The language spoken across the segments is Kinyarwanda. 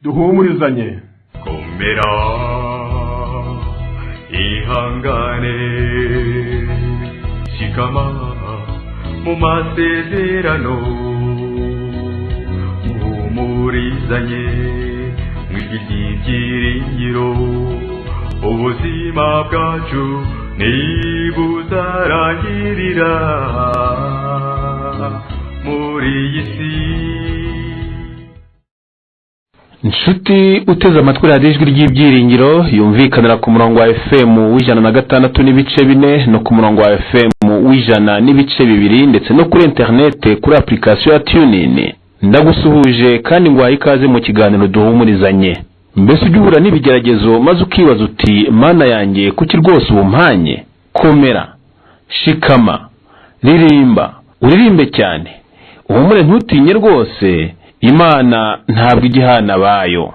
duhumurizanye. komera ihangane shikama mu masezerano duhumurizanye mw'ibyiringiro ubuzima bwacu ntibuzarangirira muri iyi si. Nshuti uteze amatwi radiyo ijwi ry'ibyiringiro yumvikanira ku murongo wa FM w'106.4 no ku murongo wa FM w'100.2 ndetse no kuri internet kuri application ya TuneIn. Ndagusuhuje kandi ngwaye ikaze mu kiganiro duhumurizanye. Mbese ujya n'ibigeragezo maze ukibaza uti mana yanjye kuki rwose ubumpanye? Komera, shikama, ririmba, uririmbe cyane, uhumure ntutinye rwose, Imana ntabwo igihana bayo.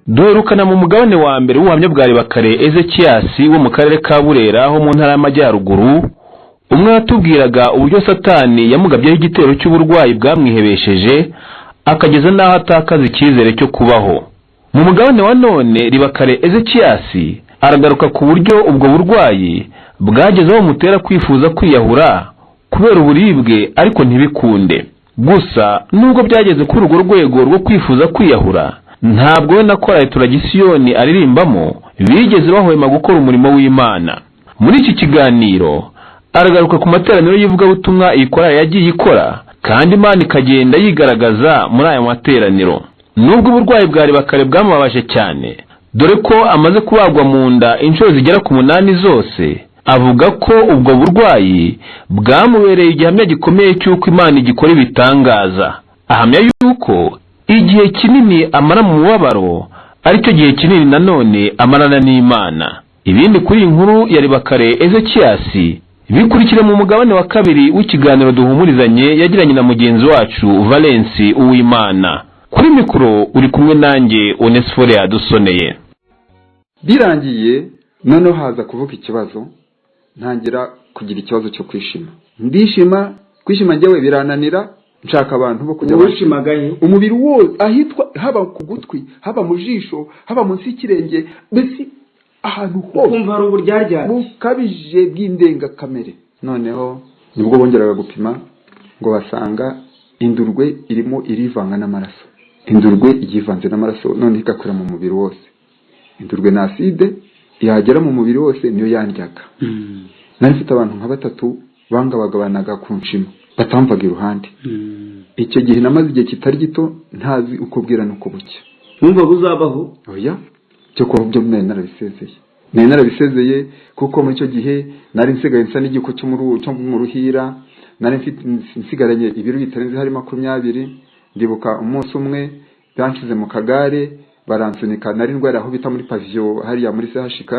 Duherukana mu mugabane wa mbere w'ubuhamya bwa Ribakare Ezekiyasi wo mu karere ka Burera ho mu ntara y'Amajyaruguru, umwe yatubwiraga uburyo Satani yamugabyeho igitero cy'uburwayi bwamwihebesheje akageza naho atakaza icyizere cyo kubaho. Mu mugabane wa none Ribakare Ezekiyasi aragaruka ku buryo ubwo burwayi bwagezeho bumutera kwifuza kwiyahura kubera uburibwe ariko ntibikunde. Gusa nubwo byageze kuri urwo rwego rwo kwifuza kwiyahura, ntabwo we na korali Turagisiyoni aririmbamo bigeze bahwema gukora umurimo w'Imana. Muri iki kiganiro aragaruka ku materaniro y'ivugabutumwa iyi korali yagiye ikora, kandi Imana ikagenda yigaragaza muri aya materaniro. Nubwo uburwayi bwa Ribakare bwamubabaje cyane, dore ko amaze kubagwa mu nda inshuro zigera ku 8 zose, avuga ko ubwo burwayi bwamubereye igihamya gikomeye cy'uko Imana igikora ibitangaza. Ahamya yuko igihe kinini amara mu mubabaro aricyo gihe kinini nanone amarana n'Imana. Ibindi kuri inkuru ya Ribakare Ezekiyasi bikurikire mu mugabane wa kabiri w'ikiganiro duhumurizanye yagiranye na mugenzi wacu Valence Uwimana. Kuri mikoro uri kumwe nanjye Onesphore Yadusoneye. Birangiye noneho haza kuvuka ikibazo, ntangira kugira ikibazo cyo kwishima. Ndishima, kwishima njyewe birananira, nshaka abantu bo kujya bashimagaye umubiri wose ahitwa, haba ku gutwi, haba mu jisho, haba munsi y'ikirenge, mbese ahantu hose kumva ari uburyaryarya bukabije bw'indenga kamere. Noneho nibwo bongeraga gupima ngo basanga indurwe irimo irivanga n'amaraso. Indurwe igivanze n'amaraso none igakwira mu mubiri wose. Indurwe na acide yagera mu mubiri wose niyo yandyaga. Nari mfite abantu nka 3 bangabagabanaga ku nshima batamvaga iruhande. Icyo gihe namaze igihe kitari gito ntazi uko bwira nuko bucya. Numva buzabaho? Oya, cyo ko byo narabisezeye kuko muri icyo gihe nari nsigaye nsa n'igiko cyo mu ruhira, nari mfite nsigaranye ibiro bitarenze hari 20. Ndibuka umunsi umwe banshize mu kagare baransunika, nari ndwara aho bita muri pavio hariya muri CHK,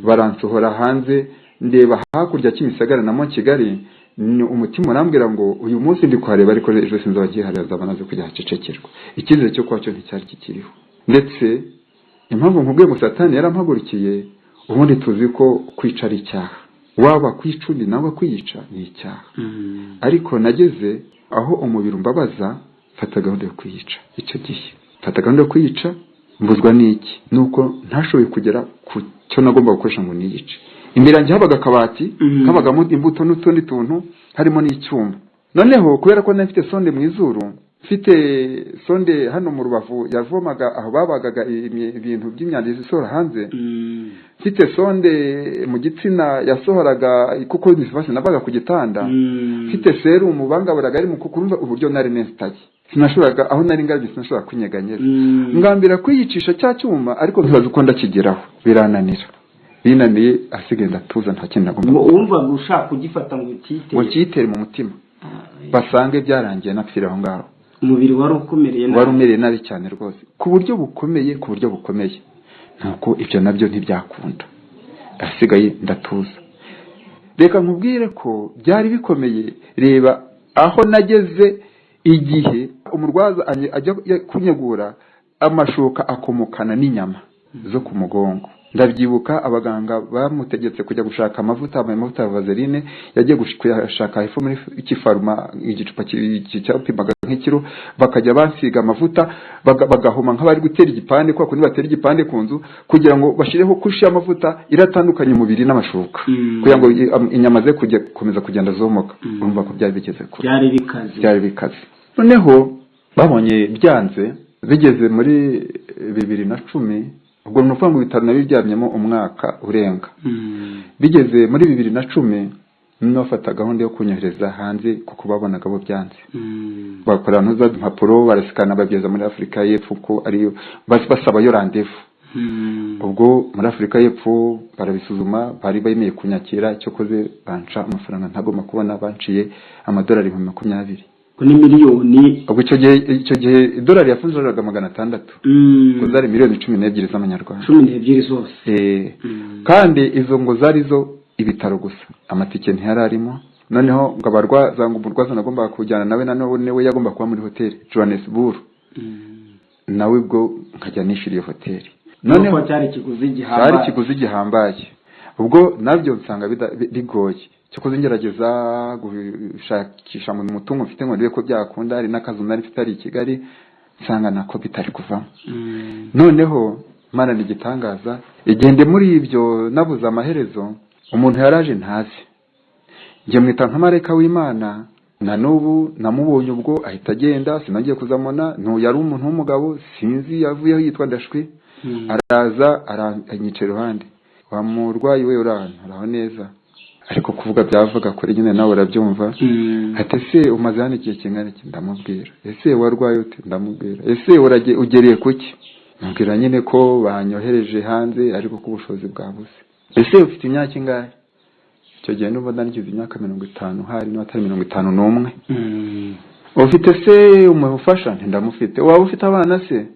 baransohora hanze ndeba hakurya Kimisagara na Kigali. Umutima urambwira ngo uyu munsi ndi kwareba ariko ejo sinzi abagiye hari azabanaze kujya hacecekerwa. Ikizere cyo kwacyo nticyari kikiriho. Ndetse impamvu nkubwiye ngo Satani yarampagurukiye, ubundi tuzi ko kwicara icyaha, waba kwicundi nawe kwiyica ni icyaha. Ariko nageze aho umubiri umbabaza, fata gahunda yo kwiyica. Icyo gihe fata gahunda yo kwiyica, mbuzwa n'iki nuko ntashoboye kugera ku cyo nagomba gukoresha ngo niyice. Imbere yanjye habaga akabati kabagamo imbuto n'utundi tuntu harimo n'icyuma. Noneho kubera ko nafite sonde mu izuru, mfite sonde hano mu rubavu yavomaga aho babagaga ibintu by'imyanda zisohora hanze, mfite sonde mu gitsina yasohoraga kuko nifashe nabaga ku gitanda, mfite serumu bangaburaga ari mu kukurumva uburyo nari nestaye. Sinashoboraga aho nari ngabye, sinashobora kwinyeganyeza. Ngambira kwiyicisha cya cyuma ariko ntibaza uko ndakigeraho, birananira. Binaniye asigaye ndatuza nta kintu nagomba. Wumva gushaka kugifata ngo ukitere mu mutima. Basange byarangiye napfira aho ngaho. Umubiri wari umereye nabi cyane rwose. Ku buryo bukomeye, Nuko ibyo nabyo ntibyakunda. asigaye ndatuza. Reka nkubwire ko byari bikomeye. Reba aho nageze igihe umurwaza ajya kunyegura amashuka akomokana n'inyama zo ku mugongo. Ndabyibuka abaganga bamutegetse kujya gushaka amavuta ya vaseline, yagiye gushaka ifu muri ikifaruma, igicupa cyapimaga nk'ikiro, bakajya bansiga amavuta bagahoma nk'abari gutera igipande, kwa kundi batera igipande ku nzu kugira ngo bashireho kushi y'amavuta iratandukanye umubiri n'amashuka kugira ngo inyama ze komeza kugenda zomoka. Urumva ko byari bigeze kure, byari bikaze. Noneho babonye byanze, bigeze muri 2010, ubwo nuvuga ngo bitaro nabiryamyemo umwaka urenga. Bigeze muri 2010 nafata gahunda yo kunyohereza hanze kuko babonaga bo byanze. Bakora ntuza impapuro barasikana bageza muri Afrika y'Epfo ko ariyo basaba yo rendez-vous. Ubwo muri Afrika y'Epfo barabisuzuma, bari bayemeye kunyakira, cyo koze banca amafaranga ntagomba kubona, banciye amadolari 20 ni miliyoni. Ubwo icyo gihe idolari yafunzuraga 600, ngo zari miliyoni 12 z'amanyarwanda. 12 zose. Kandi izo ngo zari zo ibitaro gusa, amatike ntiyararimo. Noneho ngo abarwaza, ngo umurwaza nagomba kujyana nawe, nanone we yagomba kuba muri hoteli Johannesburg. Nawe ubwo nkajya nishiriye hoteli. Noneho cyari kiguzi gihambaye. Ubwo nabyo nsanga bigoye. Cyokoze ngerageza gushakisha mu mutungo mfite ngo ndebe ko byakunda, ari nakazu nari mfite ari Kigali, nsanga nako bitari kuva. Noneho Mana ni gitangaza, igende muri ibyo nabuze amaherezo, umuntu yaraje ntazi. Ngiye mwita nka mareka w'Imana, na n'ubu namubonye ubwo ahita agenda, sinagiye kuzamona, no yari umuntu w'umugabo sinzi yavuyeho yitwa Ndashwi. Araza aranyicara iruhande, wa murwayi we araho neza, ariko kuvuga byavuga kuri nyine nawe urabyumva. Ati se umaze hano igihe kingana iki? Ndamubwira. Ese warwaye ute? Ndamubwira. Ese ugereye kuki? Mbwira nyine ko banyohereje hanze ariko ko ubushobozi bwabuze. Ese ufite imyaka ingahe? Icyo gihe n'ubu ndangize imyaka 50, hari n'atari 51. Ufite se umufasha? Ndamufite. Waba ufite abana se?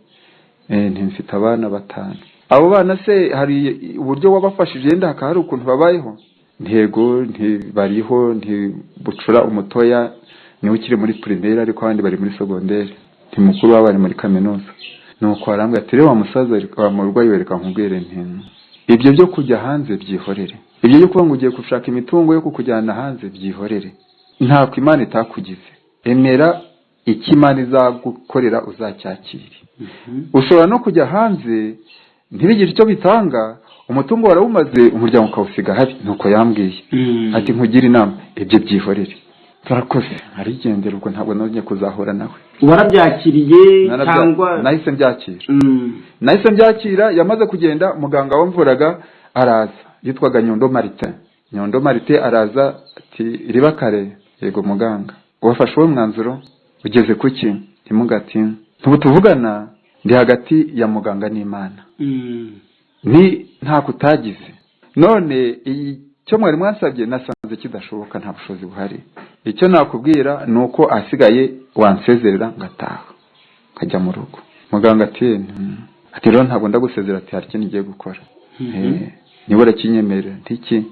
Ntimfite abana 5. Abo bana se hari uburyo wabafashije yenda hakari ukuntu babayeho? Ntego ntibariho, ntibucura umutoya niwe ukiri muri primaire ariko abandi bari muri secondaire, ntimukuru bari muri kaminuza. Nuko arambwa ati rero wa musaza wa murwayi wereka nkubwire nti ibyo byo kujya hanze byihorere, ibyo byo kuba ngo ugiye gushaka imitungo yo kukujyana hanze byihorere, nta ko Imana itakugize. Emera iki Imana izagukorera uzacyakire. Ushobora no kujya hanze ntibigire icyo bitanga, umutungo warawumaze, umuryango ukawusiga hari. Nuko yambwiye ati nkugira inama ibyo byihorere. Turakoze arigendera, ubwo ntabwo nonye kuzahora nawe. Warabyakiriye cyangwa? Nahise mbyakira. Yamaze kugenda, muganga wamvuraga araza, yitwaga Nyondo Marite. Araza ati Ribakare, yego muganga, wafashe uwo mwanzuro ugeze kuki? Ntimugati ntubutuvugana, ndi hagati ya muganga n'Imana. Nta kutagize. None icyo mwari mwansabye nasanze kidashoboka, nta bushobozi buhari. Icyo nakubwira nuko asigaye wansezerera ngataha kajya mu rugo. Muganga ati rero ntabwo ndagusezera, ati hari ikintu ngiye gukora. Nibura kinyemerera. Ntiki?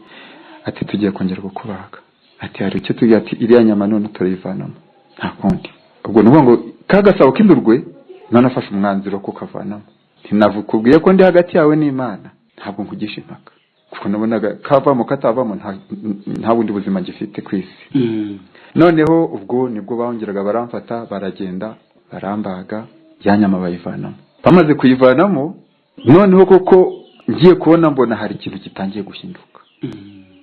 Ati tugiye kongera kukubaga. Ati hari icyo tugiye, ati iriya nyama none turayivanamo, nta kundi. Ubwo nuvuga ngo kagasabo kindurwe nanafashe umwanzuro ko kavanamo. Ntinavukubwiye ko ndi hagati yawe n'Imana, ntabwo nkugisha impaka kuko nabonaga kavamo katavamo nta bundi buzima ngifite ku isi. Noneho ubwo nibwo bongeraga baramfata, baragenda barambaga, yanyama bayivanamo. Bamaze kuyivanamo, noneho koko ngiye kubona mbona hari ikintu kitangiye guhinduka.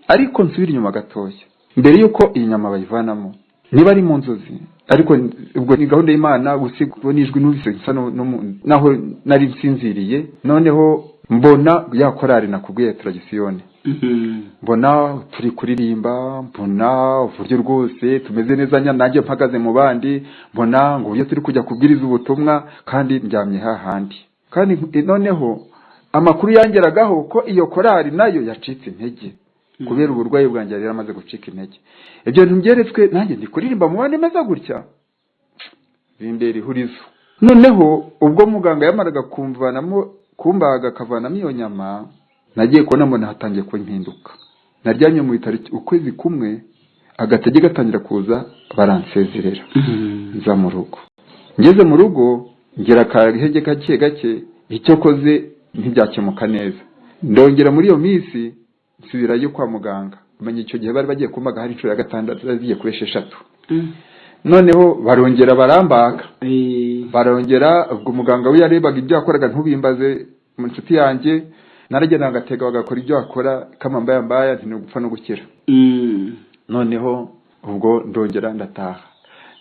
Ariko nsubira inyuma gatoya, mbere yuko iyi nyama bayivanamo, niba ari mu nzozi, ariko ubwo ni gahunda y'Imana, gusigwa n'ijwi n'ubise naho nari nsinziriye. Noneho mbona ya korari nakubwiye Tradisione, mbona turi kuririmba, mbona uburyo rwose tumeze neza, nanjye mpagaze mu bandi, mbona ngo uburyo turi kujya kubwiriza ubutumwa kandi ndyamye hahandi. Kandi noneho amakuru yangeragaho ko iyo korari nayo yacitse intege kubera uburwayi bwanjye yari amaze gucika intege. Ibyo ntumbyeretswe, nanjye ndi kuririmba mu bandi meza gutya, bimbera ihurizo. Noneho ubwo muganga yamaraga kumbaga akavanamo iyo nyama, nagiye kubona mbona hatangiye kumpinduka. Naryamye mu bitaro ukwezi kumwe, agatege gatangira kuza baransezerera. Nza mu rugo, ngeze mu rugo ngira akahege gake icyo koze ntibyakemuka neza. Ndongera muri iyo minsi nsubirayo kwa muganga. Umenye icyo gihe bari bagiye kumaga hari inshuro ya 6 zagiye kubesha 3. Noneho barongera barambaga. Barongera ubwo muganga we yarebaga ibyo yakoraga ntubimbaze mu nshuti yanjye, naragenda ngatega bagakora ibyo akora kamambaya mbaya ntinugupfa no gukira. Noneho ubwo ndongera ndataha.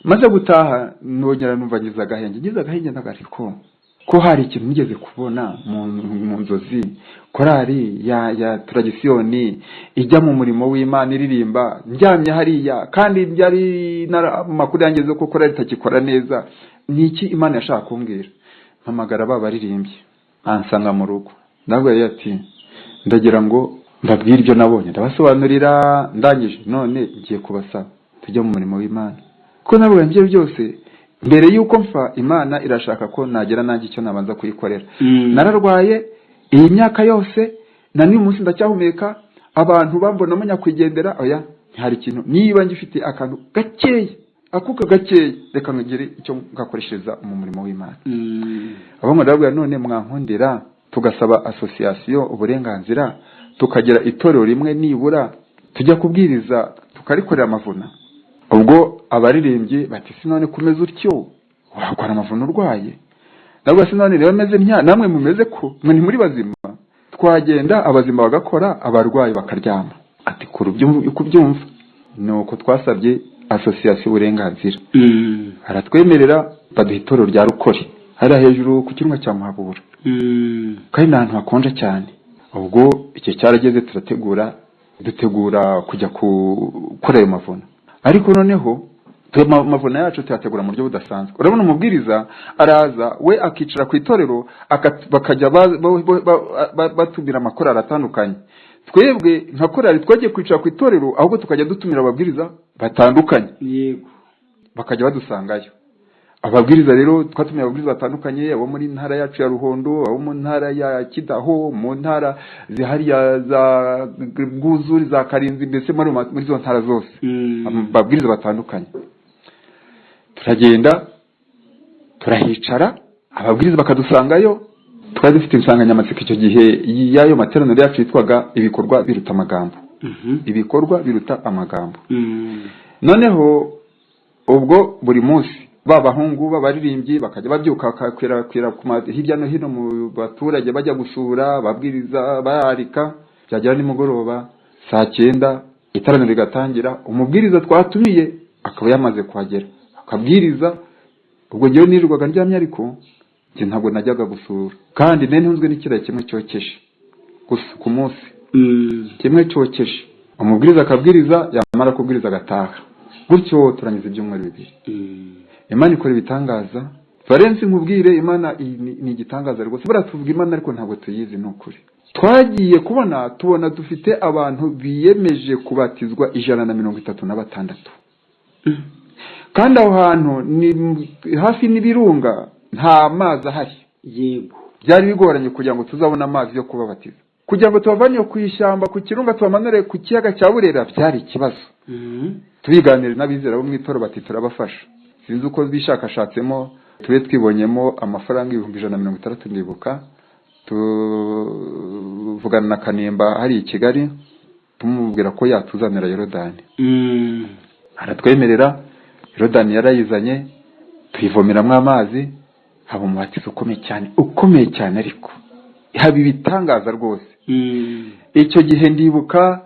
Maze gutaha nongera numva ngize agahenge nagariko ko hari ikintu nigeze kubona mu nzozi, korari ya tradisioni ijya mu murimo w'Imana iririmba, njyamye hariya kandi byari makuru yangezeho ko korari itakikora neza. Niki Imana yashaka kumbwira? Mpamagara babaririmbye ansanga mu rugo, ndabwo ati ndagira ngo ndabwira ibyo nabonye, ndabasobanurira ndangije, none ngiye kubasaba tujye mu murimo w'Imana ko nabo bambye byose. Mbere yuko mfa Imana irashaka ko nagera nanjye icyo nabanza kuyikorera. Nararwaye iyi myaka yose na ni umunsi ndacyahumeka, abantu bambona nyakwigendera, oya hari ikintu niba ngifite akantu gakeye, akuka gakeye, reka ngire icyo ngakoreshereza mu murimo w'Imana. Abamwe ndabwira none mwankundira tugasaba association uburenganzira, tukagera itorero rimwe nibura tujya kubwiriza tukarikorera amavuna. Ubwo abaririmbye bati sinone kumeze utyo wakora amavuna urwaye. Nabwo sinone rero meze ntya namwe mumeze ko mwe ni muri bazima. Twagenda abazima bagakora, abarwayi bakaryama. Ati kubyumva nuko twasabye association uburenganzira. Aratwemerera baduha itorero rya Rukori hari hejuru ku kirunga cya Muhabura. Kandi n'ahantu hakonje cyane. Ubwo icyo cyarageze dutegura kujya gukora ayo mavuna. Ariko noneho amavuna yacu tuyategura mu buryo budasanzwe. Urabona umubwiriza araza we akicara ku itorero bakajya batumira amakorali atandukanye. Twebwe nka korali twagiye kwicara ku itorero ahubwo tukajya dutumira ababwiriza batandukanye. Yego. Bakajya badusangayo. Ababwiriza rero twatumiye ababwiriza batandukanye, abo muri ntara yacu ya Ruhondo, abo mu ntara ya Kidaho, mu ntara zihariya za Bwuzuri, za Karinzi, mbese muri zo ntara zose. Ababwiriza batandukanye. Turagenda turahicara, ababwiriza bakadusangayo. Twari dufite insanganyamatsiko icyo gihe yayo materaniro yacu yitwaga ibikorwa biruta amagambo. Ibikorwa biruta amagambo. Noneho ubwo buri munsi babahungu babaririmbyi bakajya babyuka kwira hirya no hino mu baturage bajya gusura babwiriza bararika. Byagera ni mugoroba saa 9 itaraniro rigatangira, umubwiriza twatumiye akaba yamaze kuhagera akabwiriza. Ubwo ngiye nirirwaga ndyamye, ariko nje ntabwo najyaga gusura, kandi nene ntunzwe n'ikira kimwe cyokeje ku munsi. Kimwe cyokeje umubwiriza akabwiriza, yamara kubwiriza agataha. Gutyo turangiza ibyumweru 2. Imana ikora ibitangaza. Valence nkubwire Imana ni igitangaza rwose. Baratuvuga Imana ariko ntabwo tuyizi n'ukuri. Twagiye tubona dufite abantu biyemeje kubatizwa 136. Kandi aho hantu ni hafi n'ibirunga, nta mazi ahari. Yego. Byari bigoranye kugira ngo tuzabona amazi yo kubabatiza. Kugira ngo tubavanye ku ishyamba ku kirunga tubamanure ku kiyaga cya Burera byari ikibazo. Tubiganire n'abizera bo mu itorero bati turabafasha. Sinzi uko bishakashatsemo tube twibonyemo amafaranga 160 ndibuka. Tuvugana na Kanimba hari i Kigali, tumubwira ko yatuzanira Yorodani. Aratwemerera. Yorodani yarayizanye, tuyivomeramo amazi, haba umubatizo ukomeye cyane ariko haba ibitangaza rwose. Icyo gihe ndibuka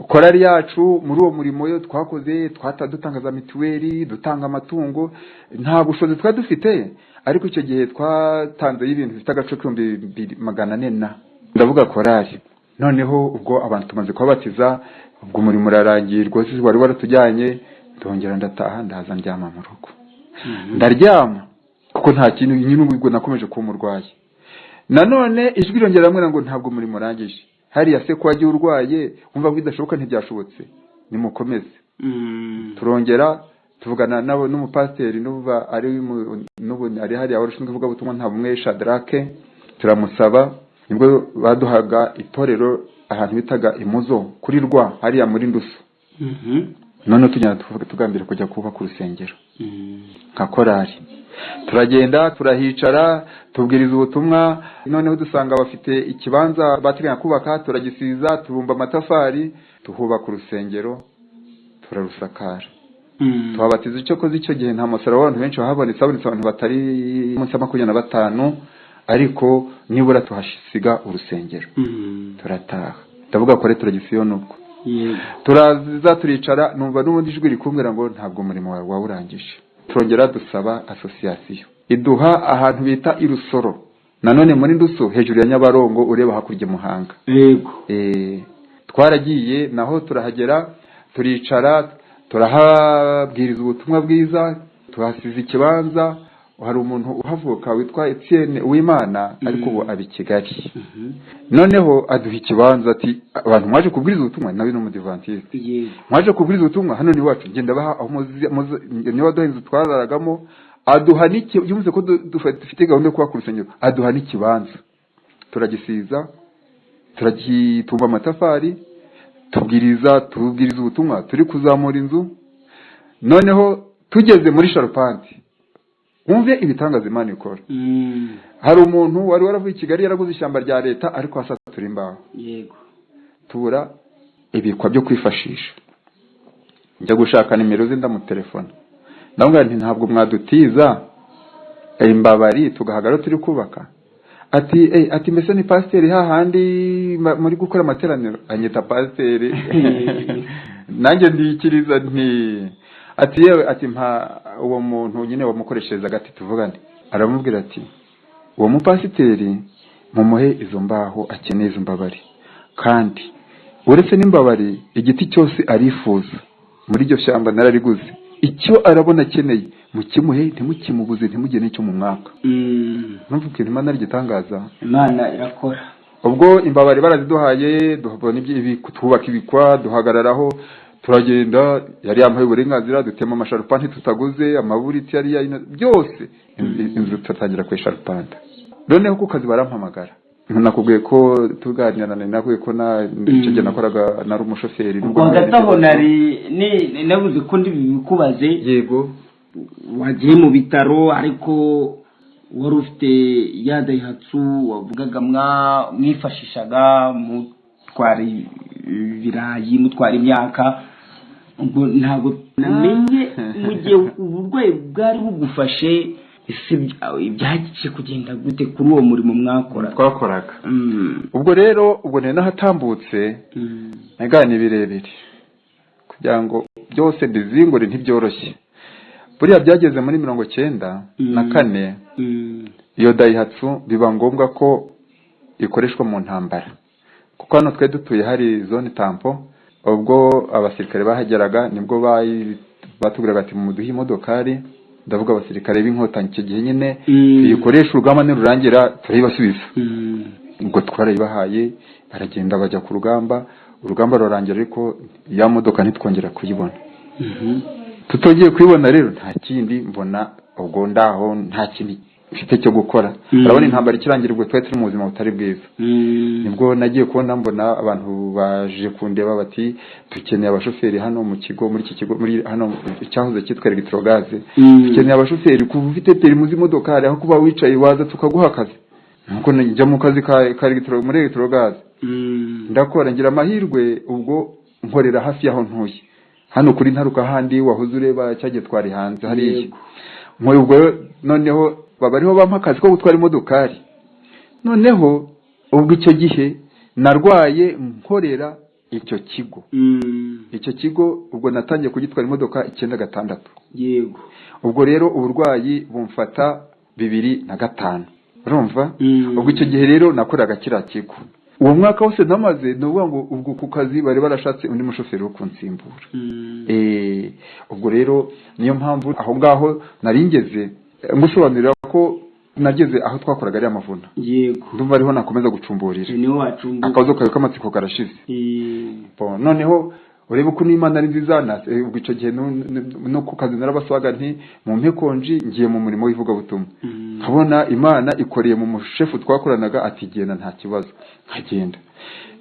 korari yacu muri uwo murimo yo twakoze, dutangaza mituweli, dutanga amatungo, nta bushobozi twa dufite, ariko icyo gihe twatanze y'ibintu bifite agace 2,400. Ndavuga korari. Noneho ubwo abantu tumaze kubabatiza, ubwo umurimo urarangiye rwose, wari waratujyanye. Ndongera ndataha, ndaza ndyama mu rugo. Ndaryama kuko nta kintu nyine ubwo nakomeje kuba umurwayi. Nanone ijwi rongera ramwe ngo ntabwo muri murangije. Hari yase ko wagiye urwaye, umva bidashoboka ntibyashobotse. Nimukomeze. Turongera tuvugana nabo n'umupasteri ari hari abashinzwe kuvuga butumwa nta bumwe Shadrake, turamusaba nibwo baduhaga itorero ahantu bitaga Imuzo kuri Rwa hariya muri Ndusu. None tujyana tugambira kujya kubaka urusengero nka korari. Turagenda turahicara tubwiriza ubutumwa, noneho dusanga bafite ikibanza bateganya kubaka, turagisiza tubumba amatafari tuhubaka urusengero turarusakara. Twabatiza icyo koze icyo gihe nta musaraba w'abantu benshi wahabonetse, abantu batari munsi ya 25, ariko nibura tuhashisiga urusengero. Turataha ndavuga ko turagisiyo nuko turaza turicara, numva n'ubundi ijwi rikumbwira ngo ntabwo umurimo wawe wawurangije. Turongera dusaba association iduha ahantu bita Irusoro, nanone muri Ndusu hejuru ya Nyabarongo ureba hakurya Muhanga. Yego. Twaragiye naho turahagera, turicara turahabwiriza ubutumwa bwiza, tuhasize ikibanza. Hari umuntu uhavuka witwa Etienne Uwimana ariko ubu abi Kigali. Noneho aduha ikibanza ati abantu mwaje kubwiriza ubutumwa, nawe n'umudivantiste mwaje kubwiriza ubutumwa hano ni wacu, ngenda baha aho niba duhenze twararagamo. Aduha n'iki yumve ko dufite gahunda yo kubaka urusengero, aduha n'ikibanza turagisiza, turagitumba amatafari, tubwiriza ubutumwa, turi kuzamura inzu. Noneho tugeze muri Sharpante, umve ibitangaza Imana ikora. Hari umuntu wari waravuye i Kigali yaraguze ishyamba rya leta ariko asatura imbaho. Yego. Tubura ibikwa byo kwifashisha, njya gushaka nimero ze ndamutelefona, ndamubwira nti ntabwo mwadutiza imbabari tugahagarara turi kubaka. Ati mbese ni pasiteri hahandi muri gukora amateraniro? Anyita pasiteri. Nanjye ndikiriza nti yewe mpa uwo muntu nyine wamukoreshereza gati tuvugane. Aramubwira ati uwo mupasiteri mumuhe izo mbaho akeneye izo mbabari, kandi uretse n'imbabari igiti cyose arifuza muri iryo shyamba narariguze, icyo arabona akeneye mukimuhe, ntimukimubuze, ntimugene icyo mu mwaka. Numva ukuntu Imana ari igitangaza. Imana irakora. Ubwo imbabari baraziduhaye, duhabona twubaka ibikwa, duhagararaho, turagenda. Yari yampaye uburenganzira, dutema amasharupante tutaguze, amaburiti yari byose, inzu tutatangira ku Sharpante. Noneho ku kazi barampamagara, nakubwiye ko tuganira nakubwiye ko icyo gihe nakoraga nari umushoferi. Ugataho nari nabuze ko ndi bikubaze. Yego. Wagiye mu bitaro ariko wari ufite ya Daihatsu wavugaga mwifashishaga mutwara ibirayi, mutwara imyaka. Ubwo ntabwo namenye mu gihe uburwayi bwari bugufashe ibyagiye kugenda gute kuri uwo murimo twakoraga. Ubwo rero nari nahatambutse nagana birebire kugira ngo byose bizingure ntibyoroshye. Buriya byageze muri 1994 iyo Daihatsu biba ngombwa ko ikoreshwa mu ntambara, kuko hano twe dutuye hari zone tampo. Ubwo abasirikare bahageraga nibwo batubwiraga ati muduhe imodokari, ndavuga abasirikare b'inkotanyi icyo gihe nyine ikoresha urugamba nirurangira turayibasubiza. Ubwo twarayibahaye, baragenda bajya ku rugamba, urugamba rurangira ariko ya modoka ntitwongera kuyibona. Tutongeye kuyibona rero nta kindi mbona, ubwo ndaho nta kindi mfite cyo gukora. Urabona intambara ikirangira ubwo twari turi mu buzima butari bwiza. Nibwo nagiye kubona mbona abantu baje kundeba bati dukeneye abashoferi hano mu kigo, muri iki kigo muri hano cyahoze cyitwa Electrogaz. Dukeneye abashoferi kuva ufite permis imodoka aho kuba wicaye waza tukaguha akazi. Nuko njya mu kazi ka muri Electrogaz. Ndakora ngira amahirwe, ubwo nkorera hafi yaho ntuye hano kuri Ntaruka handi wahoze ureba cyagiye twari hanze hari muri ubwo. Noneho babariho bampa akazi ko gutwara imodokari. Noneho ubwo icyo gihe narwaye nkorera icyo kigo. Icyo kigo ubwo natangiye kugitwara imodoka 96. Yego. Ubwo rero uburwayi bumfata 2005. Urumva? Ubwo icyo gihe rero nakoraga kira kigo. Uwo mwaka wose namaze nuvuga ngo ubwo ku kazi bari barashatse undi mushoferi wo kunsimbura. Ubwo rero niyo mpamvu aho ngaho naringeze ngusobanurira ko nageze aho twakoraga ari amavuna. Yego. Ndumva ariho nakomeza gucumburira. Niho wacumbuka. Akazo kawe kamatsiko karashize. Noneho urebe uko n'Imana ari nziza. Ubwo icyo gihe no ku kazi narabaswaga nti mu mpekonji ngiye mu murimo w'ivugabutumwa, nkabona Imana ikoreye mu mushefu twakoranaga ati genda nta kibazo, nkagenda.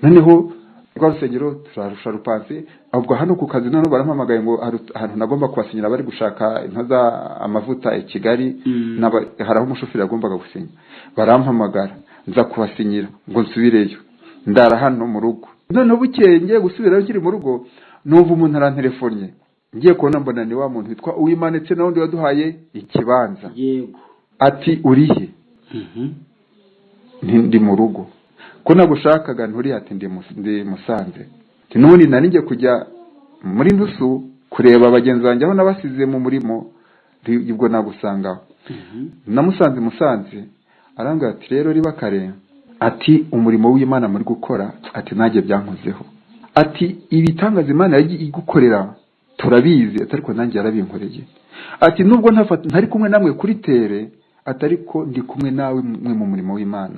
Noneho rwa rusengero turarusha rupansi, ubwo hano ku kazi none barampamagaye ngo ahantu nagomba kubasinyira bari gushaka intoza amavuta i Kigali, haraho umushoferi agombaga gusinya, barampamagara nza kubasinyira ngo nsubireyo, ndara hano mu rugo. Noneho bukeye ngiye gusubirayo nkiri mu rugo, numva umuntu arantelefonnye, ngiye kubona mbona ni wa muntu witwa Uwimana ndetse n'undi waduhaye ikibanza. Yego. Ati urihe? Ndi mu rugo. Ko nagushakaga nturi? Ati ndi Musanze. N'ubundi nari ngiye kujya muri Ndusu kureba abagenzi banjye aho nabasize mu murimo, ubwo nagusangaho. Musanze arambwira ati rero riba kare, ati umurimo w'Imana muri gukora, ati nanjye byankozeho, ati ibitangaza Imana yagiye igukorera turabizi, ariko nanjye yarabinkoreye. Ati nubwo ntari kumwe namwe kuri tere, atari ko ndi kumwe nawe mwe mu murimo w'Imana.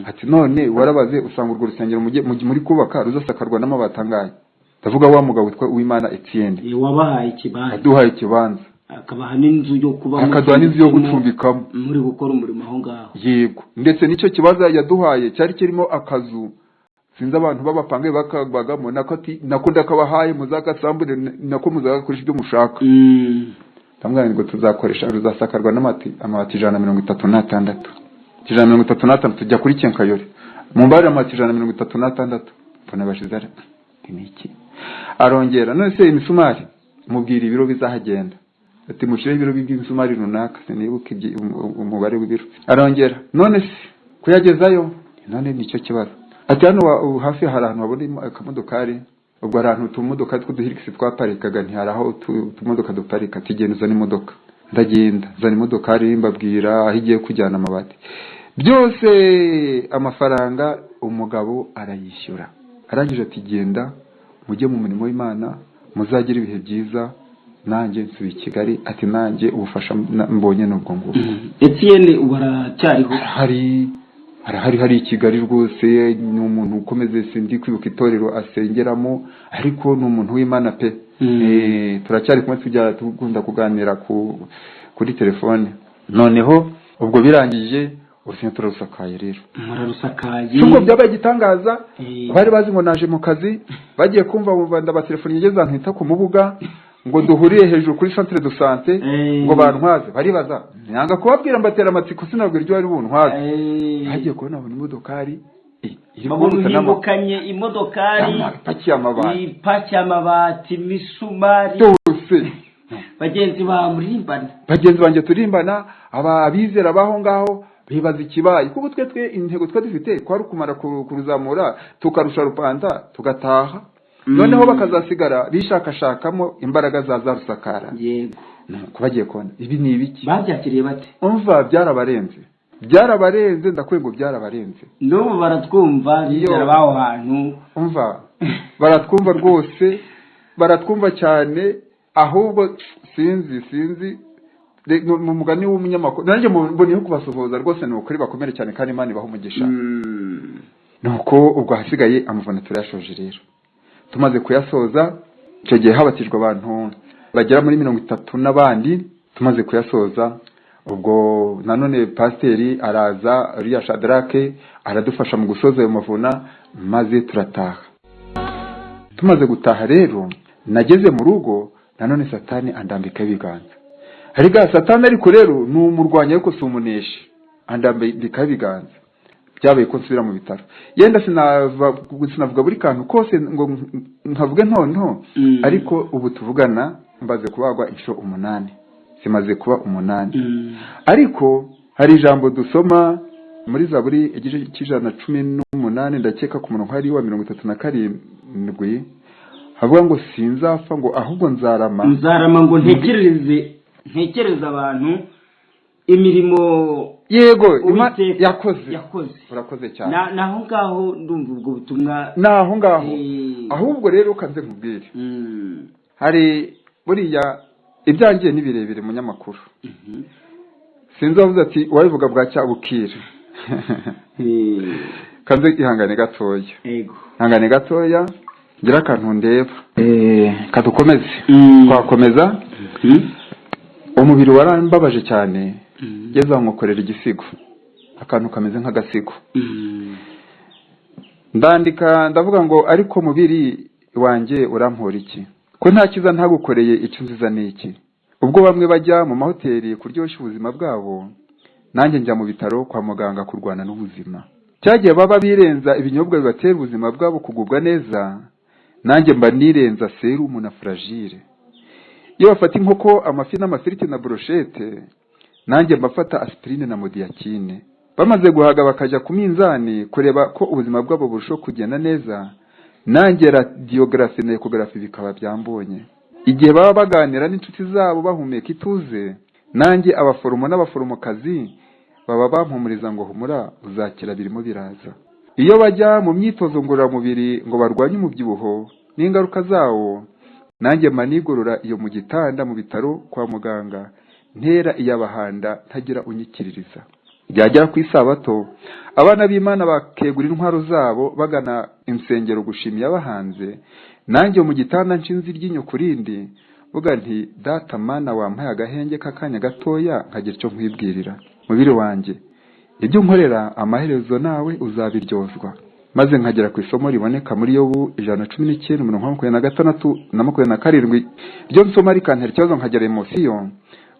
Ati none warabaze usanga urwo rusengero muri kubaka ruzasakarwa n'amabati angahe? Ndavuga wa mugabo witwa Uwimana Etienne wabahaye ikibanza, aduhaye ikibanza, akabaha n'inzu yo kubamo, akaduha n'inzu yo gucumbikamo muri gukora umurimo aho ngaho. Yego. Ndetse n'icyo kibazo yaduhaye cyari kirimo akazu, sinzi abantu babapange bakabagamo, nako ndakabahaye muzakasambure, nako muzagakoresha ibyo mushaka. Tamwe ngo tuzakoresha ruzasakarwa n'amabati 136. 136 tujya kuri Kenkayore mu mbare amabati 136 mbona bashizara niki. Arongera none se imisumari mubwira ibiro bizahagenda, ati mushire ibiro by'imisumari runaka, sinibuka umubare w'ibiro. Arongera none se kuyagezayo, none nicyo kibazo. Ati hano hafi hari ahantu babona akamodokari, ubwo ahantu utumodoka tw'uduhirikisi twaparikaga ntiharaho utumodoka duparika, tigenda uzana imodoka. Ndagenda zana imodokari mbabwira aho igiye kujyana amabati byose, amafaranga umugabo arayishyura. Arangije ati genda mujye mu murimo w'Imana muzagira ibihe byiza, nanjye nsubiye i Kigali. Ati nanjye ubufasha mbonye n'ubwo ngubwo. Etienne ubaracyariho? hari i Kigali rwose, ni umuntu ukomeze, sindi kwibuka itorero asengeramo, ariko ni umuntu w'Imana pe. Turacyari kumwe, tujya tugunda kuganira kuri telefone. Noneho ubwo birangije urusengero turarusakaye. Rero murarusakaye, ubwo byabaye igitangaza. Bari bazi ngo naje mu kazi, bagiye kumva bumva batelefone ngeze nkita ku mubuga ngo duhuriye hejuru kuri centre de santé, ngo bantwaze. Baribaza nyanga kubabwira mbatera amatsiko, sinabwira iryo ari buntwaze. Hagiye kubona abona imodokari babuhingukanye, imodokari ipaki amabati, imisumari byose. bagenzi banjye turimbana, abizera baho ngaho bibaza ikibaye, kuko twe intego twa dufite kwari kumara kuruzamura tukarusha rupanda tugataha. Noneho bakazasigara bishakashakamo imbaraga rusakara. Yego. Nuko bagiye kona ibi ni ibiki, babyakiriye bate? Umva byarabarenze, ndakwiye ngo byarabarenze. N'ubu baratwumva bizera baho hantu. Umva baratwumva rwose, baratwumva cyane, ahubwo sinzi mu mugani w'umunyamakuru nanjye mboniye kubasuhuza rwose, ni ukuri bakomere cyane kandi Imana ibaho umugisha. Nuko ubwo hasigaye amavuna turashoje. Rero tumaze kuyasoza, icyo gihe habatijwe abantu bagera muri 30 n'abandi. Tumaze kuyasoza, ubwo nanone pasiteri araza, Uriya Shadrake aradufasha mu gusoza ayo mavuna, maze turataha. Tumaze gutaha rero, nageze mu rugo, nanone Satani andambika ibiganza. Hariga Satani ariko rero ni umurwanya, ariko si umuneshi, andambika ibiganza. Byabaye ko nsubira mu bitaro. Yenda sinavuga buri kantu kose ngo nkavuge ntonto, ariko ubu tuvugana mbaze kubagwa inshuro 8. Simaze kuba 8. Ariko hari ijambo dusoma muri Zaburi igice cy'ijana 18, ndakeka ku murongo hari wa 37, havuga ngo sinzapfa, ngo ahubwo nzarama ngo ntekereza abantu imirimo yego yakoze. Urakoze cyane. Naho ngaho ndumva ubwo butumwa, naho ngaho. Ahubwo rero kanze nkubwire, hari buriya ibyangiye ni birebire munyamakuru. Sinzi wavuze ati wabivuga bwa cyabukira. Kanze ihangane gatoya. Yego. Ihangane gatoya. ngira akantu ndeba kadukomeze twakomeza. Umubiri warambabaje cyane ngeze aho nkokorera igisigo, akantu kameze nk'agasigo. Ndandika ndavuga ngo ariko mubiri wanjye urampora iki, ko nta kiza ntagukoreye icyo nziza n'iki. Ubwo bamwe bajya mu mahoteli kuryoshya ubuzima bwabo, nanjye njya mu bitaro kwa muganga kurwana n'ubuzima. Cyagiye baba birenza ibinyobwa bibatera ubuzima bwabo kugubwa neza, nanjye mba nirenza serumu na fragile. Iyo bafata inkoko, amafi n'amafiriti na brochette, nanjye mbafata aspirine na modiakine. Bamaze guhaga bakajya ku minzani kureba ko ubuzima bwabo burushaho kugenda neza, nanjye radiography na ecography bikaba byambonye. Igihe baba baganira n'inshuti zabo bahumeka ituze, nanjye abaforomo n'abaforomokazi baba bampumuriza ngo humura uzakira birimo biraza. Iyo bajya mu myitozo ngororamubiri ngo barwanye umubyibuho n'ingaruka zawo, nanjye manigorora iyo mu gitanda mu bitaro kwa muganga, ntera iyabahanda ntagira unyikiririza. Byagera ku isabato, abana b'Imana bakegura intwaro zabo bagana insengero gushimira abahanze, nanjye mu gitanda nshinzi ryinyo kurindi vuga nti data mana wampaye agahenge kakanya gatoya nkagira icyo nkwibwirira. Mubiri wanjye ibyo nkorera amaherezo nawe uzabiryozwa. Maze nkagera ku isomo riboneka muri Yobu 119:26 na 27, ryo nsoma rikantera ikibazo nkagera emotion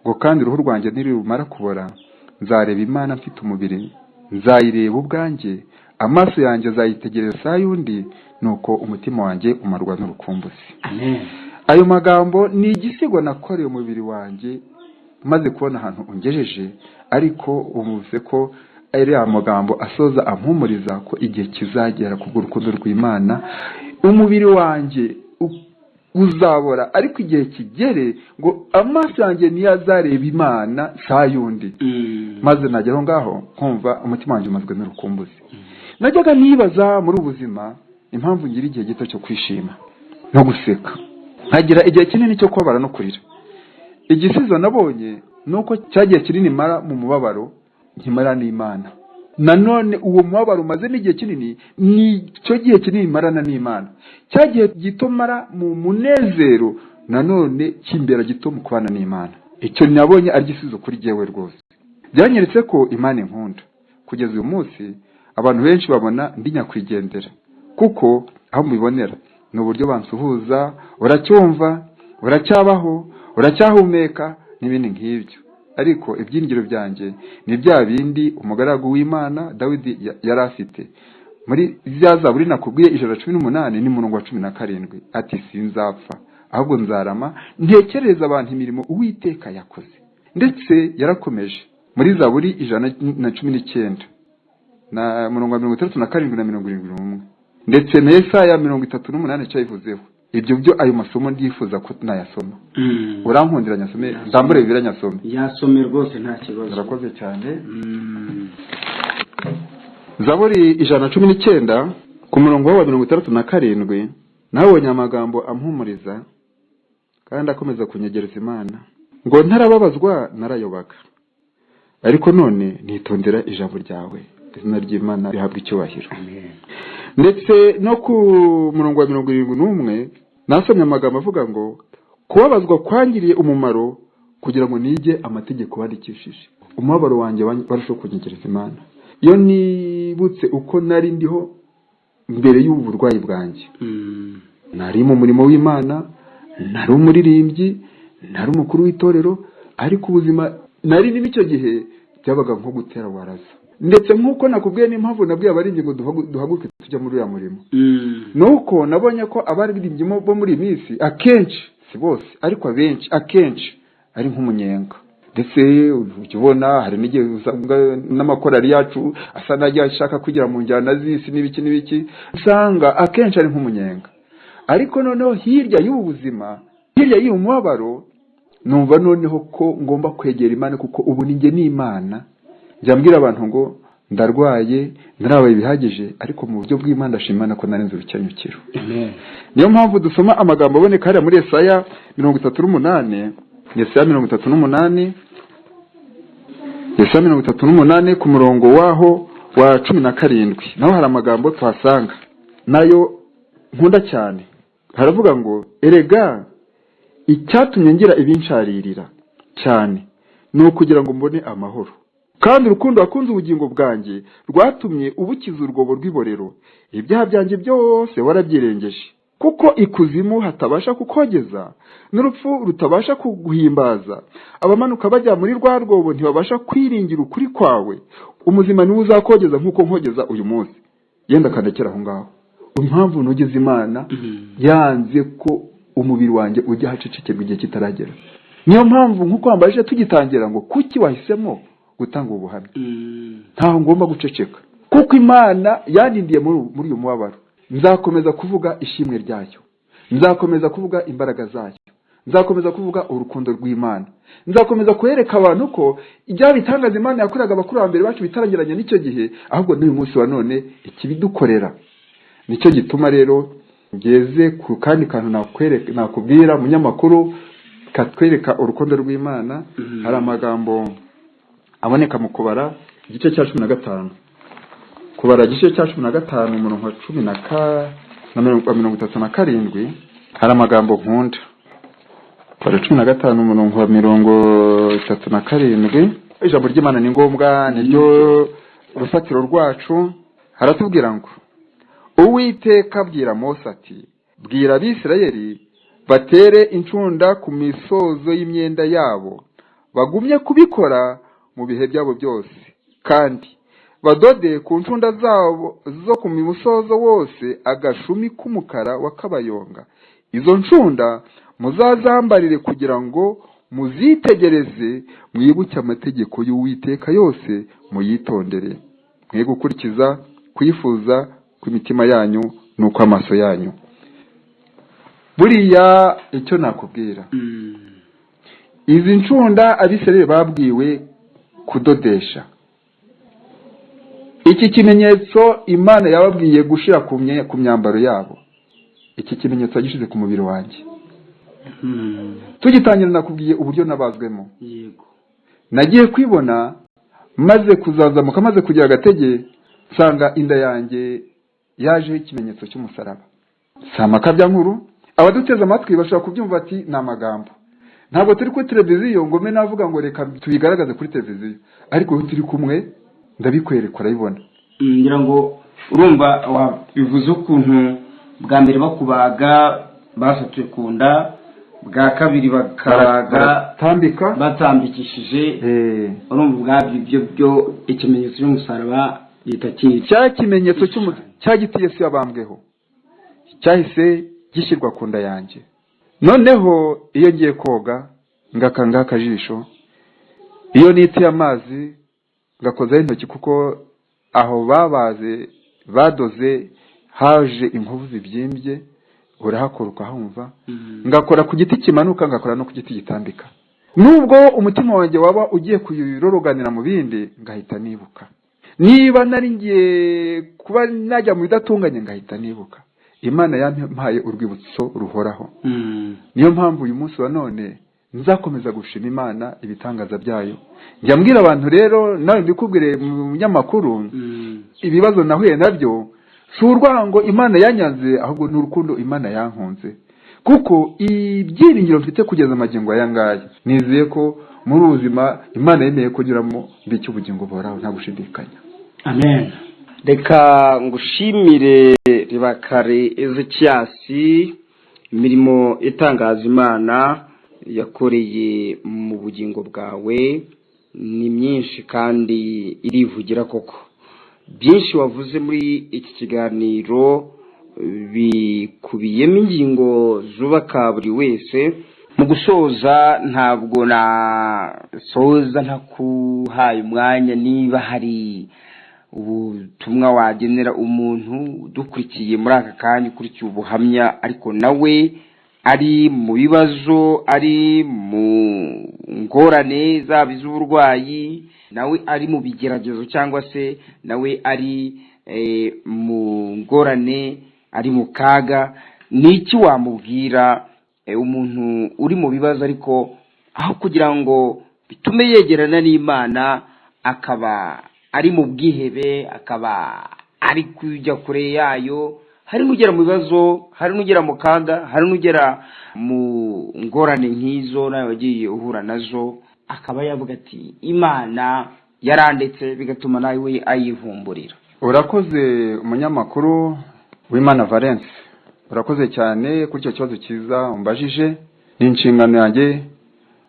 ngo kandi uruhu rwanjye ntirumara kubora, nzareba Imana mfite umubiri, nzayireba ubwanjye, amaso yanjye azayitegereza saa yundi, nuko umutima wanjye umarwa n'urukumbuzi. Amen. Ayo magambo ni igisigo nakoreye umubiri wanjye maze kubona ahantu ungejeje, ariko umuvuze ko ari amagambo asoza ampumuriza ko igihe kizagera kubw'urukundo rw'Imana umubiri wanjye uzabora, ariko igihe kigere ngo amaso yanjye niyo azareba Imana saa yundi. Maze nageraho ngaho nkumva umutima wanjye umazwe n'urukumbuzi. Najyaga nibaza muri ubuzima impamvu ngira igihe gito cyo kwishima no guseka, nkagira igihe kinini cyo kubabara no kurira. Igisizo nabonye nuko cyagiye kinini mara mu mubabaro nkimara n'Imana. Nanone uwo mubabaro maze n'igihe kinini ni cyo gihe kinini marana n'Imana. Cyagiye gito mara mu munezero, nanone kimbera gito mu kubana n'Imana. Icyo nabonye ari igisizo kuri jewe rwose. Byanyeretse ko Imana inkunda. Kugeza uyu munsi abantu benshi babona ndi nyakwigendera, kuko aho mubibonera ni uburyo bansuhuza, uracyumva, uracyabaho, uracyahumeka n'ibindi nk'ibyo. Ariko ibyingiro byanjye ni bya bindi umugaragu w'Imana Dawidi yari afite muri za Zaburi nakubwiye 118 n'umurongo wa 17, ati sinzapfa ahubwo nzarama ntekereza abantu imirimo Uwiteka yakoze. Ndetse yarakomeje muri Zaburi 119 na murongo wa 37 na 71, ndetse na Yesaya 38 cyayivuzeho. Ibyo byo ayo masomo ndifuza ko nayasoma. Urankundira nyasome, ndambure bibira nyasome. Yasome rwose nta kibazo. Urakoze cyane. Zaburi 119 ku murongo wa 37 nabonye amagambo ampumuriza kandi akomeza kunyegereza Imana, ngo ntarababazwa narayobaga, ariko none nitondera ijambo ryawe, izina ry'Imana rihabwa icyubahiro. Amen. Ndetse no ku murongo wa 71 nasomye amagambo avuga ngo kubabazwa kwangiriye umumaro kugira ngo nige amategeko wandikishije. Umubabaro wanjye warushaho kunyegereza Imana. Iyo nibutse uko nari ndiho mbere y'uburwayi bwanjye, nari mu murimo w'Imana, nari umuririmbyi, nari umukuru w'itorero, ariko ubuzima nari n'icyo gihe byabaga nko gutera waraza. Ndetse nk'uko nakubwiye n'impamvu nabwiye abaririmbyi ngo duhaguruke tujya muri uriya murimo, nuko nabonye ko abaririmbyi bo muri iyi minsi akenshi, si bose ariko abenshi, akenshi ari nk'umunyenga. Ndetse ukibona hari n'igihe usanga n'amakorari yacu asa n'ajya ashaka kugira mu njyana z'isi n'ibiki, usanga akenshi ari nk'umunyenga. Ariko noneho hirya y'ubu buzima, hirya y'uyu mubabaro, numva noneho ko ngomba kwegera Imana, kuko ubu ninjye n'Imana. Njya mbwira abantu ngo ndarwaye, narabaye bihagije, ariko mu buryo bw'Imana ndashimana ko narenze urucyanyukiro. Amen. Niyo mpamvu dusoma amagambo aboneka hariya muri Yesaya 38, Yesaya 38, Yesaya 38 ku murongo waho wa 17, naho hari amagambo tuhasanga nayo nkunda cyane haravuga ngo erega icyatumye ngira ibinsharirira cyane ni ukugira ngo mbone amahoro, kandi urukundo wakunze ubugingo bwanjye rwatumye ubukiza urwobo rw'iborero, ibyaha byanjye byose warabyirengeje, kuko ikuzimu hatabasha kukogeza n'urupfu rutabasha kuguhimbaza, abamanuka bajya muri rwa rwobo ntibabasha kwiringira ukuri kwawe, umuzima niwe uzakogeza nk'uko nkogeza uyu munsi. Yenda kandekera aho ngaho. Impamvu nugeze Imana yanze ko umubiri wanjye ujya hacecekerwa igihe kitaragera. Niyo mpamvu nk'uko wambaje tugitangira ngo kuki wahisemo gutanga ubuhamya. Ntaho ngomba guceceka, kuko Imana yanindiye muri uyu mubabaro. Nzakomeza kuvuga ishimwe ryayo, nzakomeza kuvuga imbaraga zayo, nzakomeza kuvuga urukundo rw'Imana, nzakomeza kwereka abantu ko ibya bitangaza Imana yakoraga abakurambere bacu bitarangiranye n'icyo gihe, ahubwo n'uyu munsi wa none ikibidukorera. Nicyo gituma rero ngeze ku kandi kantu nakubwira munyamakuru katwereka urukundo rw'Imana. Hari amagambo aboneka mu Kubara igice cya 15, Kubara igice cya 15 umurongo wa 37, hari amagambo nkunda. Kubara 15 umurongo wa 37, ijambo ry'Imana ni ngombwa, niryo rufatiro rwacu. Haratubwira ngo Uwiteka abwira Mose ati, bwira Abisirayeli batere incunda ku misozo y'imyenda yabo, bagumye kubikora mu bihe byabo byose, kandi badode ku ncunda zabo zo ku misozo wose agashumi k'umukara wa kabayonga. Izo ncunda muzazambarire kugira ngo muzitegereze, mwibuke amategeko y'Uwiteka yose muyitondere, mwe gukurikiza kwifuza kw'imitima yanyu nuko amaso yanyu. Buriya icyo nakubwira, izi ncunda Abisirayeli babwiwe kudodesha. Iki kimenyetso Imana yababwiye gushira ku myambaro yabo, iki kimenyetso gishize ku mubiri wanjye. Tugitangira nakubwiye uburyo nabazwemo. Yego. Nagiye kwibona maze kuzazamuka, maze kugira agatege, nsanga inda yanjye yajeho ikimenyetso cy'umusaraba. Samakabya nkuru, abaduteze amatwi bashobora kubyumva ati ni amagambo. Ntabwo turi kuri televiziyo ngo me navuga ngo reka tubigaragaze kuri televiziyo, ariko turi kumwe ndabikwereka urabibona. Ngira ngo urumva wabivuze ukuntu bwa mbere bakubaga basatuye ku nda, bwa kabiri bakabaga batambikishije, urumva ubwabyo byo ikimenyetso cy'umusaraba yita cya kimenyetso cya giti Yesu yabambweho cyahise gishyirwa ku nda yanjye. Noneho iyo ngiye koga ngakanga akajisho, iyo nitiye amazi ngakozaho intoki, kuko aho badoze haje inkovu zibyimbye, urahakora ukahumva. Ngakora ku giti kimanuka, ngakora no ku giti gitambika. Nubwo umutima wanjye waba ugiye kuyiroroganira mu bindi, ngahita nibuka. Niba nari ngiye kuba najya mu bidatunganye, ngahita nibuka Imana yampaye urwibutso ruhoraho. Niyo mpamvu uyu munsi wa none nzakomeza gushima Imana ibitangaza byayo. Njya mbwira abantu rero, nawe mbikubwire mu nyamakuru, ibibazo nahuye nabyo si urwango Imana yanyanze, ahubwo ni urukundo Imana yankunze. Kuko ibyiringiro mfite kugeza amagingo aya ngaya, nizeye ko muri ubuzima Imana yemeye kugeramo ndicyo ubugingo buhoraho nta gushidikanya. Amen. Reka ngushimire Ribakare Ezekiasi, imirimo itangaza Imana yakoreye mu bugingo bwawe ni myinshi kandi irivugira koko. Byinshi wavuze muri iki kiganiro bikubiyemo ingingo zubaka buri wese. Mu gusoza, ntabwo nasoza ntakuhaye umwanya, niba hari ubutumwa wagenera umuntu udukurikiye muri aka kanya, ukurikiye ubuhamya ariko nawe ari mu bibazo, ari mu ngorane zaba iz'uburwayi, nawe ari mu bigeragezo, cyangwa se nawe ari mu ngorane, ari mu kaga, niki wamubwira umuntu uri mu bibazo ariko aho kugira ngo bitume yegerana n'Imana akaba ari mu bwihebe, akaba ari kujya kure yayo, hari n'ugera mu bibazo, hari n'ugera mu kaga, hari n'ugera mu ngorane nk'izo nawe wagiye uhura nazo, akaba yavuga ati Imana yarandetse, bigatuma nawe ayivumburira. Urakoze umunyamakuru w'Imana Valence, urakoze cyane kuri icyo kibazo cyiza umbajije. Ni inshingano yanjye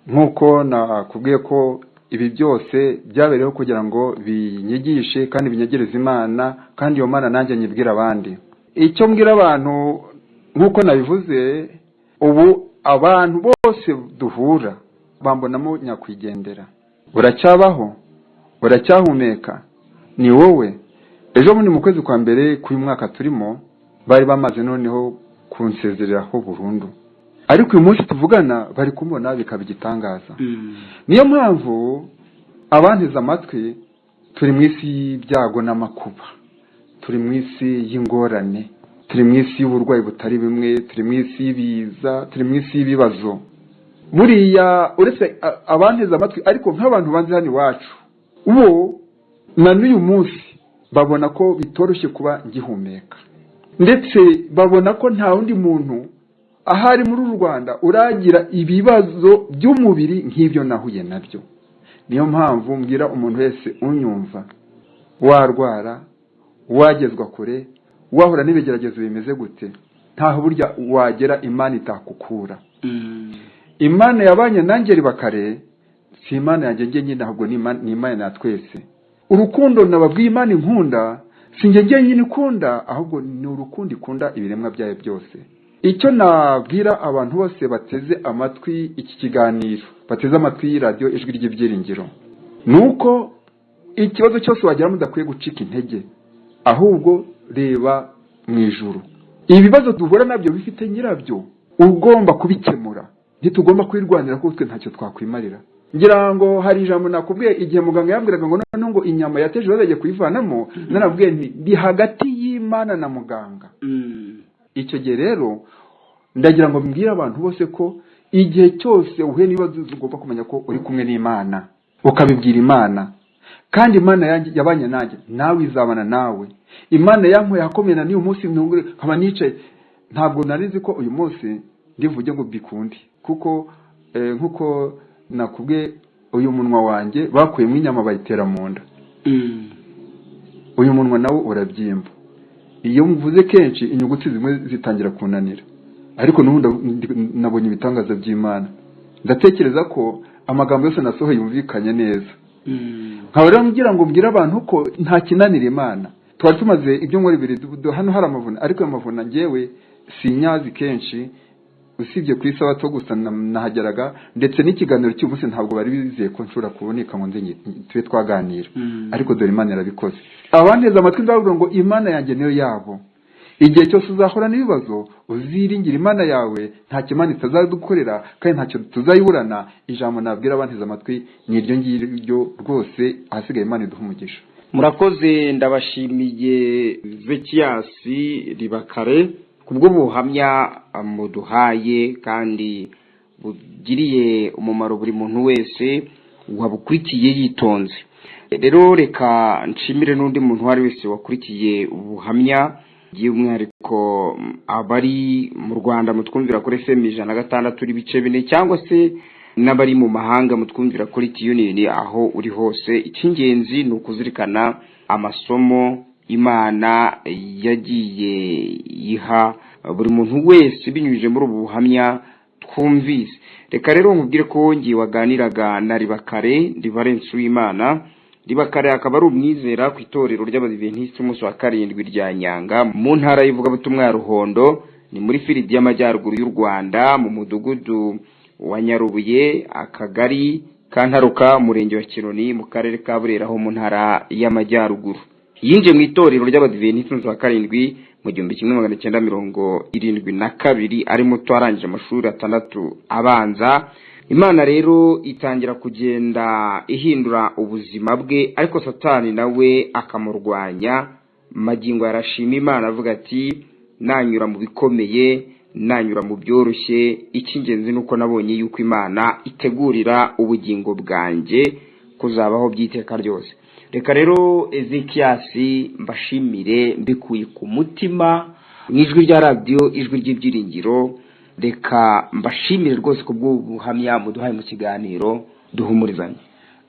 nk'uko nakubwiye ko ibi byose byabereyeho kugira ngo binyigishe kandi binyegereze Imana, kandi iyo Mana nanjye nyibwira abandi. Icyo mbwira abantu nk'uko nabivuze, ubu abantu bose duhura bambonamo nyakwigendera. Uracyabaho, uracyahumeka, ni wowe. Ejo bundi mu kwezi kwa mbere k'uyu mwaka turimo bari bamaze noneho kunsezereraho burundu, ariko uyu munsi tuvugana bari kumubona bikaba igitangaza. Niyo mpamvu abanteze amatwi, turi mu isi y'ibyago n'amakuba, turi mu isi y'ingorane, turi mu isi y'uburwayi butari bimwe, turi mu isi y'ibiza, turi mu isi y'ibibazo. Buriya uretse abanteze amatwi, ariko nk'abantu banze hano iwacu, uwo na n'uyu munsi babona ko bitoroshye kuba ngihumeka, ndetse babona ko nta wundi muntu ahari muri u Rwanda uragira ibibazo by'umubiri nk'ibyo nahuye nabyo. Niyo mpamvu mbwira umuntu wese unyumva, warwara, wagezwa kure, wahura n'ibigeragezo bimeze gute, ntaho burya wagera Imana itakukura. Imana yabanye nanjye Ribakare, si Imana yanjye njyenyine, ahubwo ni Imana na twese. Urukundo nababwiye Imana inkunda, si njye njyenyine ikunda, ahubwo ni urukundo ikunda ibiremwa byayo byose. Icyo nabwira abantu bose bateze amatwi iki kiganiro, bateze amatwi radio Ijwi ry'Ibyiringiro, nuko ikibazo cyose wagira mudakwiye gucika intege, ahubwo reba mu ijuru. Ibibazo duhura nabyo bifite nyirabyo, ugomba kubikemura. Ntitugomba kwirwanira kuko twe ntacyo twakwimarira. Ngira ngo hari ijambo nakubwiye igihe muganga yambwiraga ngo none ngo inyama yateje bazaje kuyivanamo, narabwiye nti ndi hagati y'Imana na muganga. Icyo gihe rero ndagira ngo mbwire abantu bose ko igihe cyose uhuye n'ibibazo ugomba kumenya ko uri kumwe n'Imana, ukabibwira Imana. Kandi Imana yanjye yabanye nanjye, nawe izabana nawe. Imana yankuye hakomera n'uyu munsi ntungure nkaba nicaye, ntabwo narizi ko uyu munsi ndivuge ngo bikundi, kuko nkuko nakubwe uyu munwa wanjye bakuyemo inyama bayitera mu nda. Uyu munwa nawo urabyimba, iyo mvuze kenshi inyuguti zimwe zitangira kunanira, ariko n'ubundi nabonye ibitangaza by'Imana. Ndatekereza ko amagambo yose nasohoye yumvikanye neza. Nkaba rero ngira ngo mbwira abantu ko nta kinanira Imana. Twari tumaze ibyumweru bibiri hano hari amavuna, ariko amavuna njyewe sinyazi kenshi, usibye ku isabato gusa nahageraga, ndetse n'ikiganiro cy'umunsi ntabwo bari bizeye ko nshobora kuboneka ngo nze tube twaganira, ariko dore Imana yarabikoze. Abanteze amatwi ndavuga ngo Imana yanjye niyo yabo. Igihe cyose uzahora n'ibibazo, uziringira Imana yawe, nta kimana itazadukorera kandi ntacyo tuzayiburana. Ijambo nabwira abanteze amatwi ni iryo ngiryo rwose, ahasigaye Imana iduha umugisha. Murakoze, ndabashimiye Zekiasi Ribakare kubwo buhamya muduhaye kandi bugiriye umumaro buri muntu wese wabukurikiye yitonze. Rero reka nshimire n'undi muntu wari wese wakurikiye ubuhamya, by'umwihariko abari mu Rwanda mutwumvira kuri FM 106 ibice 4, cyangwa se n'abari mu mahanga mutwumvira kuri TuneIn. Aho uri hose, icy'ingenzi ni ukuzirikana amasomo Imana yagiye yiha buri muntu wese binyujije muri ubu buhamya twumvise. Reka rero nkubwire ko ngiye waganiraga na Ribakare Valence w'Imana. Ribakare akaba ari umwizera ku itorero ry'Abadiventiste umunsi wa 7 rya Nyanga mu ntara y'Ivugabutumwa ya Ruhondo, ni muri Firidi y'Amajyaruguru y'u Rwanda, mu mudugudu wa Nyarubuye, akagari Kantaruka, umurenge wa Kironi, mu karere ka Burera ho mu ntara y'Amajyaruguru. Yinje mu itorero ry'Abadiventiste umunsi wa 7 mu 1972 ari muto, arangije amashuri 6 abanza. Imana rero itangira kugenda ihindura ubuzima bwe, ariko Satani nawe akamurwanya. Magingo yarashima Imana avuga ati nanyura mu bikomeye, nanyura mu byoroshye, icy'ingenzi nuko nabonye yuko Imana itegurira ubugingo bwanjye kuzabaho byiteka ryose. Reka rero Ezekiasi mbashimire mbikuye ku mutima mu ijwi rya radiyo ijwi ry'ibyiringiro. Reka mbashimire rwose ku bw'ubuhamya muduhaye mu kiganiro duhumurizanye.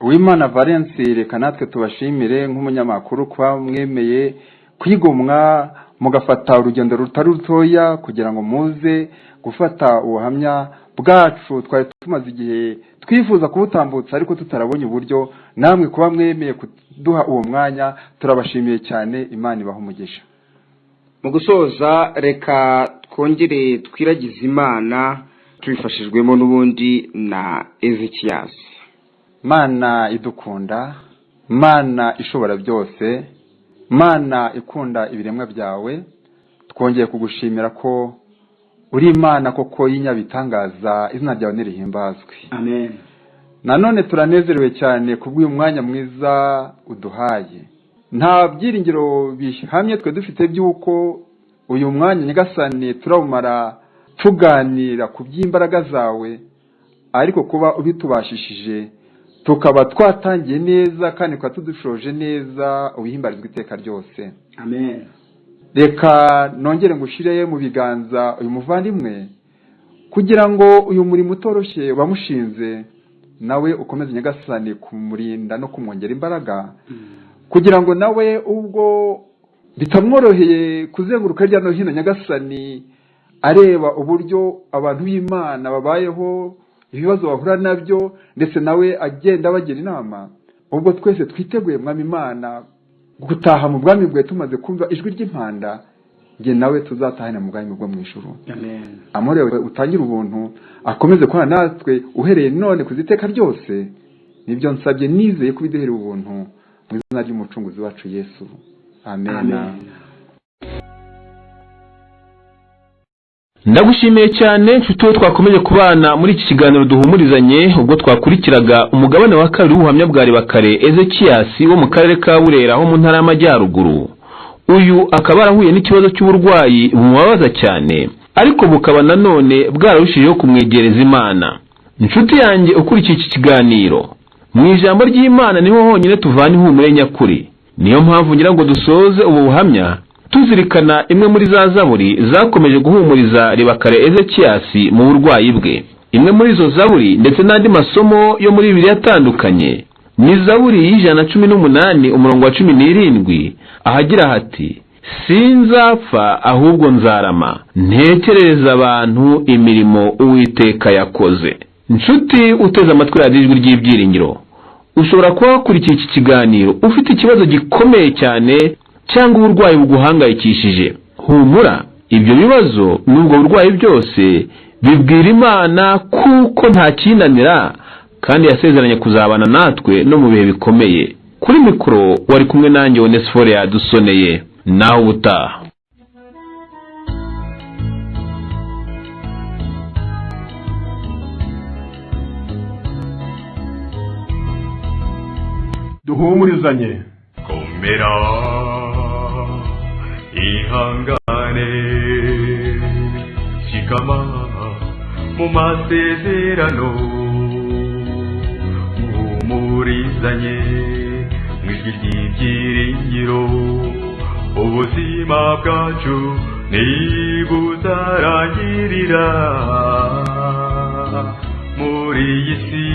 Uwimana Valence, reka natwe tubashimire nk'umunyamakuru kwa mwemeye kwigomwa mugafata urugendo rutari rutoya kugira ngo muze gufata ubuhamya bwacu twari tumaze igihe twifuza kubutambutsa ariko tutarabonye uburyo. Namwe kuba mwemeye kuduha uwo mwanya turabashimiye cyane. Imana ibaha umugisha. Mu gusoza reka twongere twiragize Imana tubifashijwemo n'ubundi na Ezekias. Mana idukunda, Mana ishobora byose, Mana ikunda ibiremwa byawe, twongeye kugushimira ko uri Imana koko y'inyabitangaza, izina ryawe nirihimbazwe. Amen. Nanone turanezerewe cyane kubw'uyu mwanya mwiza uduhaye. Nta byiringiro bihamye twe dufite by'uko uyu mwanya nyagasani turawumara tuganira ku by'imbaraga zawe, ariko kuba ubitubashishije tukaba twatangiye neza kandi kwa tudushoje neza, ubihimbarizwa iteka ryose. Amen. Reka nongere ngushire mu biganza uyu muvandimwe kugira ngo uyu murimo utoroshye bamushinze nawe ukomeze nyagasani kumurinda no kumwongera imbaraga, kugira ngo nawe ubwo bitamworoheye kuzenguruka hirya no hino nyagasani areba uburyo abantu b'Imana babayeho, ibibazo bahura nabyo, ndetse nawe agenda bagira inama. Ubwo twese twiteguye mwami Imana gutaha mu bwami bwe tumaze kumva ijwi ry'impanda, nge nawe tuzatahana mu bwami bwo mu ijuru. Amen. Amorewe utangira ubuntu akomeze kwa natwe uhereye none kuziteka ryose. Nibyo nsabye nizeye kubiduhera ubuntu mu izina ry'umucunguzi wacu Yesu. Amen. Amen. Ndagushimiye cyane nshuti we twakomeje kubana muri iki kiganiro duhumurizanye, ubwo twakurikiraga umugabane wa kabiri w'ubuhamya bwa Ribakare Ezekias wo mu karere ka Burera ho mu ntara y'Amajyaruguru. Uyu akaba arahuye n'ikibazo cy'uburwayi bumubabaza cyane, ariko bukaba nanone bwararushijeho kumwegereza Imana. Inshuti yanjye ukurikiye iki kiganiro, mu ijambo ry'Imana niho honyine tuvana ihumure nyakuri. Niyo mpamvu ngira ngo dusoze ubu buhamya tuzirikana imwe muri za zaburi zakomeje guhumuriza Ribakare Ezekias mu burwayi bwe. Imwe muri izo zaburi ndetse n'andi masomo yo muri Bibiliya atandukanye ni zaburi y'ijana 18 umurongo wa 17 ahagira hati: sinzapfa ahubwo nzarama, ntekerereza abantu imirimo Uwiteka yakoze. Nshuti uteze amatwi radiyo ijwi ry'ibyiringiro, ushobora kuba wakurikiye iki kiganiro ufite ikibazo gikomeye cyane cyangwa uburwayi buguhangayikishije. Humura, ibyo bibazo n'ubwo burwayi byose bibwira Imana kuko nta kinanira, kandi yasezeranye kuzabana natwe no mu bihe bikomeye. Kuri mikoro wari kumwe nanjye Onesphore Yadusoneye. Naho ubutaha. duhumurizanye. komera ihangane shikama mu masezerano umurizanye mw'ijwi ry'ibyiringiro ubuzima bwacu ntibuzarangirira muri iyi si